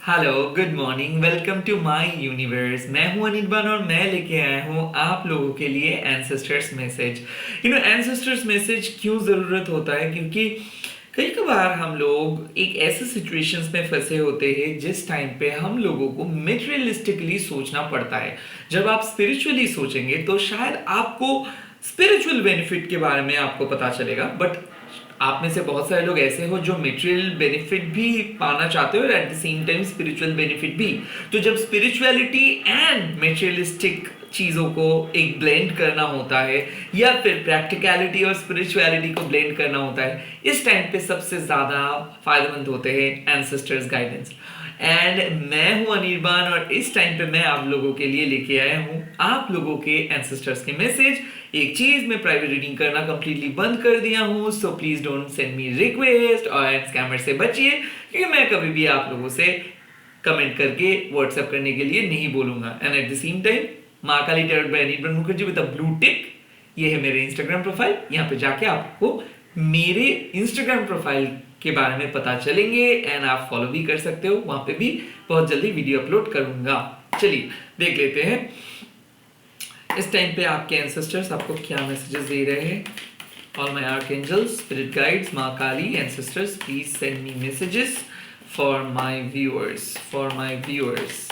Hello, good morning, welcome to my universe. मैं हूं अनिर्बान और मैं लेके आया हूं आप लोगों के लिए एंसेस्टर्स मैसेज। एंसेस्टर्स मैसेज क्यों ज़रूरत होता है? क्योंकि कई कबार हम लोग एक ऐसे सिचुएशंस में फंसे होते हैं जिस टाइम पे हम लोगों को मेटेरियलिस्टिकली सोचना पड़ता है। जब आप स्पिरिचुअली सोचेंगे तो शायद आपको स्पिरिचुअल बेनिफिट के बारे में आपको पता चलेगा, बट आप में से बहुत सारे लोग ऐसे हो जो मेटेरियल बेनिफिट भी पाना चाहते हो और eight the same time spiritual benefit भी। तो जब स्पिरिचुअलिटी एंड मेटेरियलिस्टिक चीज़ों को एक ब्लेंड करना होता है या फिर प्रैक्टिकलिटी और स्पिरिचुअलिटी को ब्लेंड करना होता है, इस टाइम पे सबसे ज़्यादा फायदेमंद होते हैं एंसेस्टर्स गाइडेंस। एंड मैं हूं अनिर्बान और इस टाइम पे मैं आप लोगों के लिए लेके आया हूं आप लोगों के एंसेस्टर्स के मैसेज। एक चीज मैं प्राइवेट रीडिंग करना कंप्लीटली बंद कर दिया हूं, so please don't send me request और स्कैमर से बचिए, क्योंकि मैं कभी भी आप लोगों से कमेंट करके व्हाट्सएप करने के लिए नहीं बोलूंगा। And at the same time Maa Kali tarot by Anirban Mukherjee with a blue tick, ये है मेरे इंस्टाग्राम प्रोफाइल। यहाँ पे जाके आपको मेरे इंस्टाग्राम प्रोफाइल के बारे में पता चलेंगे एंड आप फॉलो भी कर सकते हो, वहां पे भी बहुत जल्दी वीडियो अपलोड करूंगा। चलिए देख लेते हैं इस टाइम पे आपके एंसेस्टर्स आपको क्या मैसेजेस दे रहे हैं। All my archangels, spirit guides, Maa Kali, ancestors, please send me messages for my viewers.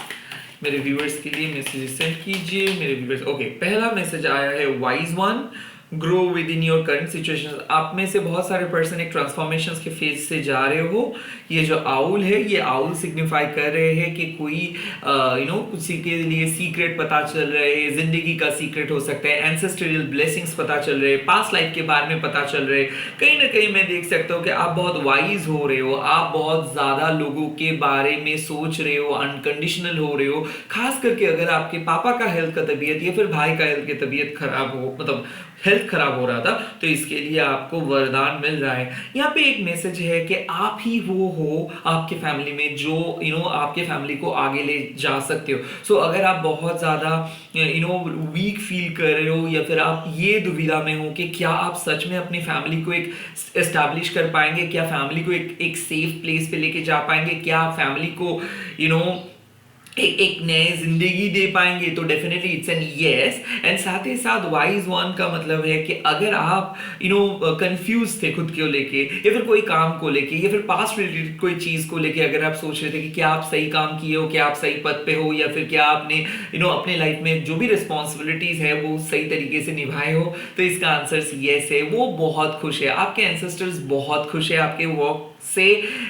मेरे व्यूअर्स के लिए मैसेजेस सेंड कीजिए मेरे व्यूअर्स। ओके, पहला मैसेज आया है wise one, grow with in your current situation. आप में से बहुत सारे पर्सन एक ट्रांसफॉर्मेशन के फेज से जा रहे हो। ये जो आउल है, ये आउल सिग्निफाई कर रहे हैं कि कोई किसी के लिए सीक्रेट पता चल रहे हैं, जिंदगी का सीक्रेट हो सकता है, एंसेस्ट्रियल ब्लेसिंग्स पता चल रहे हैं, पास्ट लाइफ के बारे में पता चल रहे हैं। कहीं ना कहीं मैं देख सकता हूँ कि आप बहुत वाइज हो रहे हो, आप बहुत ज्यादा लोगों के बारे में सोच रहे हो, अनकंडीशनल हो रहे हो। खास करके अगर आपके पापा का हेल्थ का तबीयत या फिर भाई का हेल्थ की तबीयत खराब हो, मतलब हेल्थ खराब हो रहा था, तो इसके लिए आपको वरदान मिल रहा है। यहाँ पे एक मैसेज है कि आप ही वो हो आपके फैमिली में जो आपके फैमिली को आगे ले जा सकते हो। सो अगर आप बहुत ज़्यादा वीक फील कर रहे हो या फिर आप ये दुविधा में हो कि क्या आप सच में अपनी फैमिली को एक एस्टैब्लिश कर पाएंगे, क्या फैमिली को एक सेफ प्लेस पे लेके जा पाएंगे, क्या आप फैमिली को एक नए जिंदगी दे पाएंगे, तो definitely it's an yes. And साथ ही साथ वाइज वन का मतलब है कि अगर आप कंफ्यूज थे खुद को लेके या फिर कोई काम को लेके या फिर पास्ट रिलेटेड कोई चीज को लेके, अगर आप सोच रहे थे कि क्या आप सही काम किए हो, क्या आप सही पद पे हो, या फिर क्या आपने अपने लाइफ में जो भी रिस्पॉन्सिबिलिटीज है वो सही तरीके से निभाए हो, तो इसका आंसर यस है। वो बहुत खुश है, आपके एंसेस्टर्स बहुत खुश है आपके वर्क से।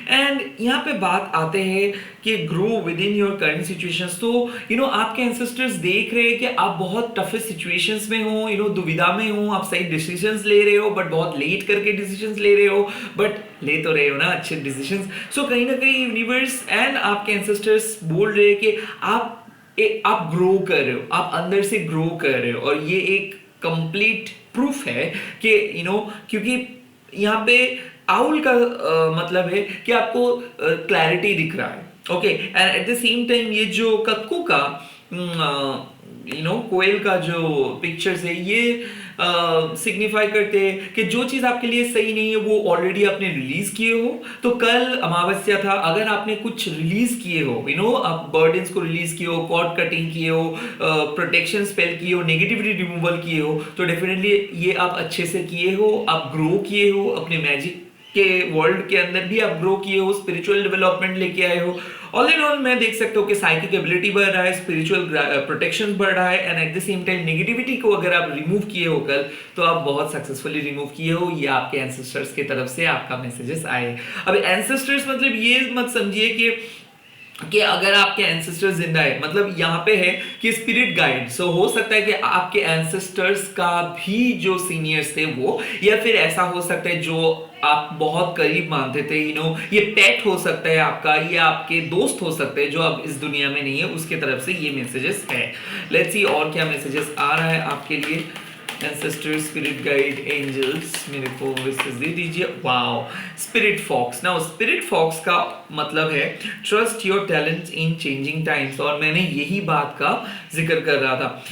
एंड यहाँ पे बात आते हैं कि grow with in your current situations. तो आपके एंसेस्टर्स देख रहे हैं कि आप बहुत टफेस्ट सिचुएशंस में हो, दुविधा में हो, आप सही डिसीजंस ले रहे हो बट बहुत लेट करके डिसीजंस ले रहे हो, बट ले तो रहे हो ना अच्छे डिसीजंस। सो कहीं ना कहीं यूनिवर्स एंड आपके एंसेस्टर्स बोल रहे हैं कि आप ग्रो कर रहे हो, आप अंदर से ग्रो कर रहे हो। और ये एक कंप्लीट प्रूफ है कि क्योंकि यहाँ पे आउल का मतलब है कि आपको क्लैरिटी दिख रहा है। Okay, and at the same time ये जो कक्कू का कोयल का जो पिक्चर्स है, ये सिग्निफाई करते हैं कि जो चीज आपके लिए सही नहीं है वो ऑलरेडी आपने रिलीज किए हो। तो कल अमावस्या था, अगर आपने कुछ रिलीज किए हो, आप बर्डन्स को रिलीज किए हो, कॉर्ड कटिंग किए हो, प्रोटेक्शन स्पेल किए हो, नेगेटिविटी रिमूवल किए हो, तो डेफिनेटली ये आप अच्छे से किए हो, आप ग्रो किए हो अपने मैजिक के वर्ल्ड के अंदर भी, आप ग्रो किए हो, स्पिरिचुअल डेवलपमेंट लेके आए हो। ऑल इन ऑल मैं देख सकता हूँ कि साइकिक एबिलिटी बढ़ रहा है, स्पिरिचुअल प्रोटेक्शन बढ़ रहा है, and at the same time negativity को अगर आप रिमूव किए हो कल, तो आप बहुत सक्सेसफुली रिमूव किए हो। ये आपके एंसेस्टर्स की तरफ से आपका मैसेजेस आए। अब एंसेस्टर्स मतलब ये मत समझिए कि अगर आपके एंसेस्टर्स जिंदा है, मतलब यहाँ पे है कि स्पिरिट गाइड। सो हो सकता है कि आपके एंसेस्टर्स का भी जो सीनियर्स थे वो, या फिर ऐसा हो सकता है जो आप बहुत करीब मानते थे, ये पेट हो सकता है आपका, ये आपके दोस्त हो सकते हैं जो अब इस दुनिया में नहीं है, उसके तरफ से ये मैसेजेस है। लेट्स सी और क्या मैसेजेस आ रहा है आपके लिए। एंसेस्टर्स, स्पिरिट गाइड, एंजल्स, मेरे को मैसेज दे दीजिए। Wow, spirit fox. Now spirit fox का मतलब है trust your talent in changing times, और मैंने यही बात का जिक्र कर रहा था।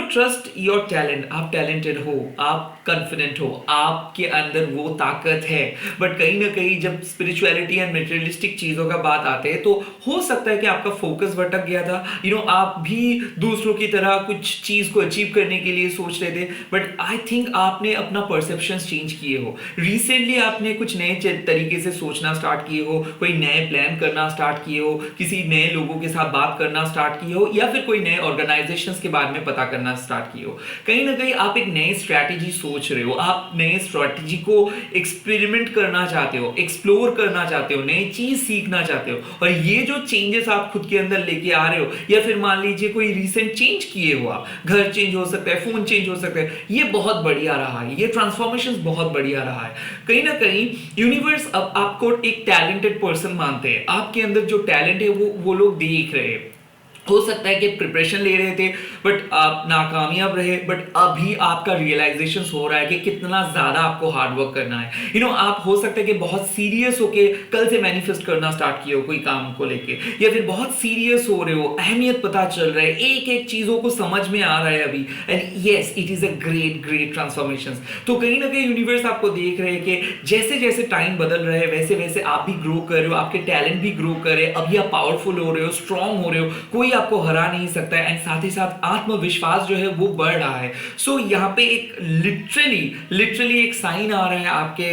ट्रस्ट योर टैलेंट, आप टैलेंटेड हो, आप कॉन्फिडेंट हो, आपके अंदर वो ताकत है, बट कहीं ना कहीं जब स्पिरिचुअलिटी एंड मटेरियलिस्टिक चीजों का बात आते हैं तो हो सकता है कि आपका फोकस भटक गया था। आप भी दूसरों की तरह कुछ चीज को अचीव करने के लिए सोच रहे थे, बट आई थिंक आपने अपना परसेप्शन चेंज किए हो। रिसेंटली आपने कुछ नए तरीके से सोचना स्टार्ट किए हो, कोई नए प्लान करना स्टार्ट किए हो, किसी नए लोगों के साथ बात करना स्टार्ट किए हो, या फिर कोई नए ऑर्गेनाइजेशंस के बारे में पता करना स्टार्ट किए हो। कहीं ना कहीं आप एक नई स्ट्रैटेजी सोच रहे हो, आप नए स्ट्रैटेजी को एक्सपेरिमेंट करना चाहते हो, एक्सप्लोर करना चाहते हो, नई चीज सीखना चाहते हो। और ये जो चेंजेस आप खुद के अंदर लेके आ रहे हो, या फिर मान लीजिए कोई रिसेंट चेंज किए हो, आप घर चेंज हो सकता है, फोन चेंज हो सकता है, ये बहुत बढ़िया रहा है, ये ट्रांसफॉर्मेशन बहुत बढ़िया रहा है। कहीं ना कहीं यूनिवर्स अब आपको एक टैलेंटेड पर्सन मानते हैं, आपके अंदर जो टैलेंट है वो लोग देख रहे हैं। हो सकता है कि प्रिपरेशन ले रहे थे बट आप नाकामयाब रहे, बट अभी आपका रियलाइजेशन हो रहा है कि कितना ज्यादा आपको हार्ड वर्क करना है। आप हो सकता है कि बहुत सीरियस होके कल से मैनिफेस्ट करना स्टार्ट किए हो कोई काम को लेके, या फिर बहुत सीरियस हो रहे हो, अहमियत पता चल रहा है, एक एक चीजों को समझ में आ रहा है अभी, and yes it is a great great transformation. तो कहीं ना कहीं यूनिवर्स आपको देख रहे हैं कि जैसे जैसे टाइम बदल रहे हैं वैसे वैसे आप भी ग्रो कर रहे हो, आपके टैलेंट भी ग्रो कर रहे हैं, अभी आप पावरफुल हो रहे हो, स्ट्रांग हो रहे हो, कोई आपको हरा नहीं सकता है, एंड साथ ही साथ आत्मविश्वास जो है वो बढ़ रहा है। सो यहाँ पे एक लिटरली एक साइन आ रहा है आपके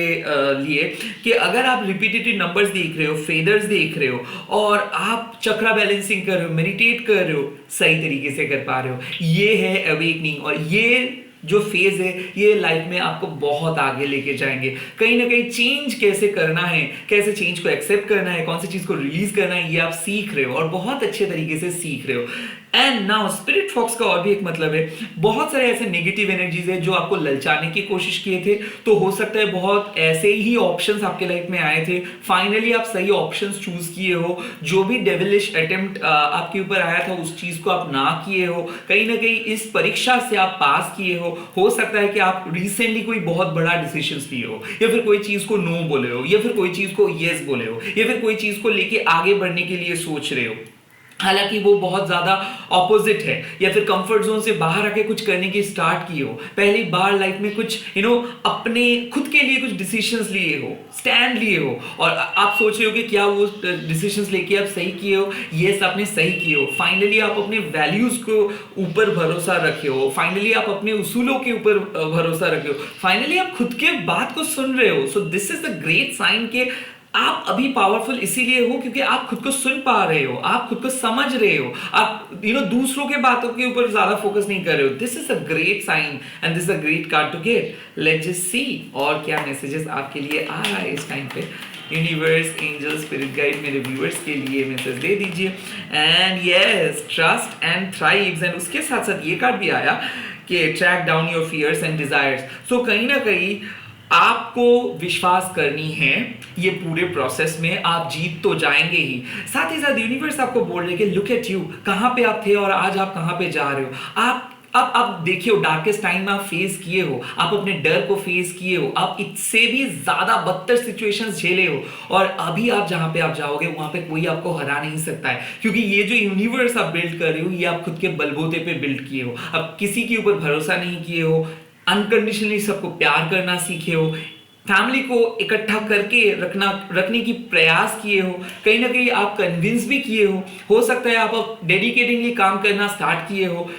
लिए कि अगर आप रिपीटेटिव नंबर्स देख रहे हो, फेदर्स देख रहे हो, और आप चक्रा बैलेंसिंग कर रहे हो, मेडिटेट कर रहे हो, सही तरीके से कर पा रहे हो, ये है अवेकनिंग। और ये जो फेज है ये लाइफ में आपको बहुत आगे लेके जाएंगे। कहीं ना कहीं चेंज कैसे करना है, कैसे चेंज को एक्सेप्ट करना है, कौन सी चीज को रिलीज करना है, ये आप सीख रहे हो और बहुत अच्छे तरीके से सीख रहे हो। एंड नाउ स्पिरिट फॉक्स का और भी एक मतलब है, बहुत सारे ऐसे नेगेटिव एनर्जीज है जो आपको ललचाने की कोशिश किए थे, तो हो सकता है बहुत ऐसे ही ऑप्शंस आपके लाइफ में आए थे, फाइनली आप सही ऑप्शंस चूज किए हो, जो भी डेविलिश अटेम्प्ट आपके ऊपर आया था उस चीज को आप ना किए हो, कहीं ना कहीं इस परीक्षा से आप पास किए हो सकता है कि आप रिसेंटली कोई बहुत बड़ा डिसीजन लिए हो, या फिर कोई चीज को नो बोले हो, या फिर कोई चीज को यस बोले हो, या फिर कोई चीज को लेके आगे बढ़ने के लिए सोच रहे हो, हालांकि वो बहुत ज्यादा ऑपोजिट है, या फिर कंफर्ट जोन से बाहर आके कुछ करने की स्टार्ट की हो, पहली बार लाइफ में कुछ अपने खुद के लिए कुछ डिसीजंस लिए हो, स्टैंड लिए हो, और आप सोच रहे हो कि क्या वो डिसीजंस लेके आप सही किए हो, यस आपने सही किए हो, फाइनली आप अपने वैल्यूज को ऊपर भरोसा रखे हो, फाइनली आप अपने उसूलों के ऊपर भरोसा रखे हो, फाइनली आप खुद के बात को सुन रहे हो। So this is the great sign के आप अभी पावरफुल इसीलिए हो क्योंकि आप खुद को सुन पा रहे हो, आप खुद को समझ रहे हो, आप दूसरों के बातों के ऊपर ज्यादा फोकस नहीं कर रहे हो। This is a great sign and this is a great card to get. Let's just see और क्या मैसेजेस आपके लिए आ रहा है इस टाइम पे। यूनिवर्स, एंजल, स्पिरिट गाइड मेरे व्यूअर्स के लिए मैसेज दे दीजिए। And yes, trust and thrives, and उसके साथ साथ ये कार्ड भी आया कि track down your fears and desires. So कहीं ना कहीं आपको विश्वास करनी है, ये पूरे प्रोसेस में आप जीत तो जाएंगे ही, साथ ही साथ यूनिवर्स आपको बोल रहे कि लुक एट यू, कहां पे आप थे और आज आप कहां पे जा रहे हो। आप देखिए, डार्केस्ट टाइम आप फेस किए हो, आप अपने डर को फेस किए हो, आप इससे भी ज्यादा बदतर सिचुएशंस झेले हो, और अभी आप जहां पे आप जाओगे वहां पे कोई आपको हरा नहीं सकता है, क्योंकि ये जो यूनिवर्स आप बिल्ड कर रहे हो ये आप खुद के बलबूते पे बिल्ड किए हो। अब किसी के ऊपर भरोसा नहीं किए हो, अनकंडीशनली सबको प्यार करना सीखे हो, फैमिली को इकट्ठा करके रखने की प्रयास किए हो, कहीं ना कहीं आप कन्विंस भी किए हो सकता है आप डेडिकेटिंगली काम करना स्टार्ट किए हो,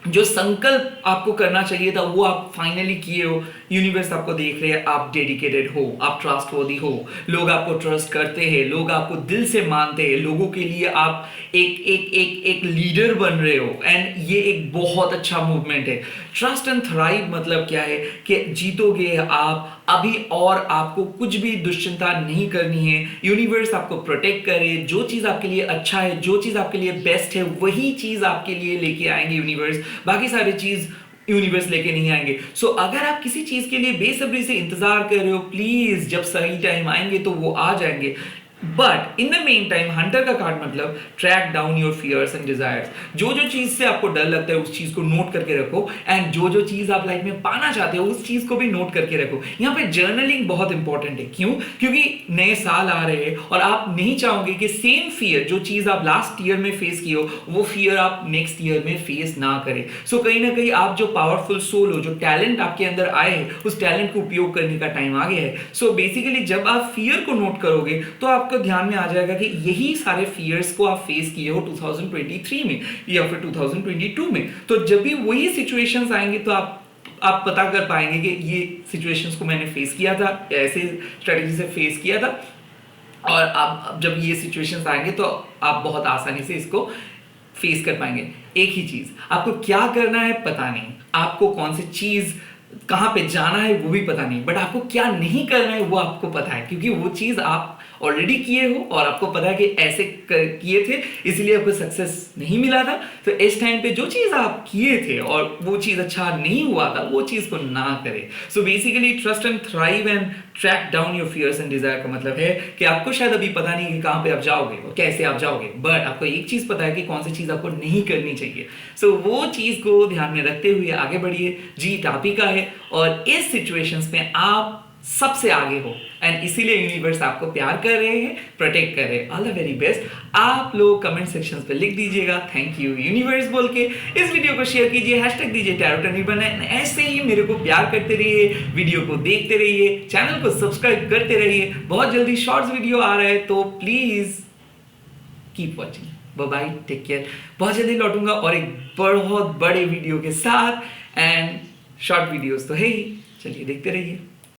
जो संकल्प आपको करना चाहिए था वो आप फाइनली किए हो। यूनिवर्स आपको देख रहे हैं, आप डेडिकेटेड हो, आप ट्रस्टवर्दी हो, लोग आपको ट्रस्ट करते हैं, लोग आपको दिल से मानते हैं, लोगों के लिए आप एक लीडर बन रहे हो, एंड ये एक बहुत अच्छा मूवमेंट है। ट्रस्ट एंड थ्राइव मतलब क्या है कि जीतोगे आप अभी, और आपको कुछ भी दुश्चिंता नहीं करनी है। यूनिवर्स आपको प्रोटेक्ट करे, जो चीज आपके लिए अच्छा है, जो चीज आपके लिए बेस्ट है, वही चीज आपके लिए लेके आएंगे यूनिवर्स, बाकी सारी चीज यूनिवर्स लेके नहीं आएंगे। सो अगर आप किसी चीज के लिए बेसब्री से इंतजार कर रहे हो, प्लीज जब सही टाइम आएंगे तो वो आ जाएंगे। But in the meantime hunter का कार्ड मतलब track down your fears and desires. जो जो चीज से आपको डर लगता है उस चीज को नोट करके रखो, एंड जो जो चीज आप लाइफ में पाना चाहते हो उस चीज को भी नोट करके रखो। यहाँ पे जर्नलिंग बहुत इंपॉर्टेंट है। क्यों? क्योंकि नए साल आ रहे हैं और आप नहीं चाहोगे कि सेम फियर जो चीज आप लास्ट ईयर में फेस की हो वो फियर आप नेक्स्ट ईयर में फेस ना करें। सो कहीं ना कहीं आप जो पावरफुल सोल हो, जो टैलेंट आपके अंदर आए हैं, उस टैलेंट को उपयोग करने का टाइम आ गया है। सो बेसिकली जब आप फियर को नोट करोगे तो आपको ध्यान में आ जाएगा कि यही सारे फियर्स को आप फेस किए हो 2023 में या फिर 2022 में। तो जब भी वही सिचुएशंस आएंगे तो आप पता कर पाएंगे कि ये सिचुएशंस को मैंने फेस किया था, ऐसे स्ट्रेटजी से फेस किया था, और आप जब ये सिचुएशंस आएंगे तो आप बहुत आसानी से इसको फेस कर पाएंगे। एक ही चीज, आपको क्या करना है पता नहीं, आपको कौन सी चीज कहां पे जाना है वो भी पता नहीं, बट आपको क्या नहीं करना है वो आपको पता है, क्योंकि वो चीज आप ऑलरेडी किए हो और आपको पता है कि ऐसे किए थे इसलिए आपको सक्सेस नहीं मिला था। तो इस टाइम पे जो चीज आप किए थे और वो चीज अच्छा नहीं हुआ था वो चीज को ना करें। So basically trust and thrive and track down your fears and desire का मतलब है कि आपको शायद अभी पता नहीं कि कहां पे आप जाओगे और कैसे आप जाओगे, बट आपको एक चीज पता है कि कौन सी चीज आपको नहीं करनी चाहिए। सो वो चीज को ध्यान में रखते हुए आगे बढ़िए। जीत आप ही का है और इस सिचुएशंस में आप सबसे आगे हो, एंड इसीलिए यूनिवर्स आपको प्यार कर रहे हैं, प्रोटेक्ट कर रहे हैं। All the very best. आप लोग कमेंट सेक्शन पे लिख दीजिएगा थैंक यू यूनिवर्स बोल के। इस वीडियो को शेयर कीजिए, हैशटैग दीजिए टैरोट अनिर्बन। ऐसे ही मेरे को प्यार करते रहिए, वीडियो को देखते रहिए, चैनल को सब्सक्राइब करते रहिए। बहुत जल्दी शॉर्ट्स वीडियो आ रहा है तो please keep watching. Bye bye, take care. बहुत जल्दी लौटूंगा और एक बहुत बड़े वीडियो के साथ, एंड शॉर्ट वीडियोस तो है ही, चलिए देखते रहिए।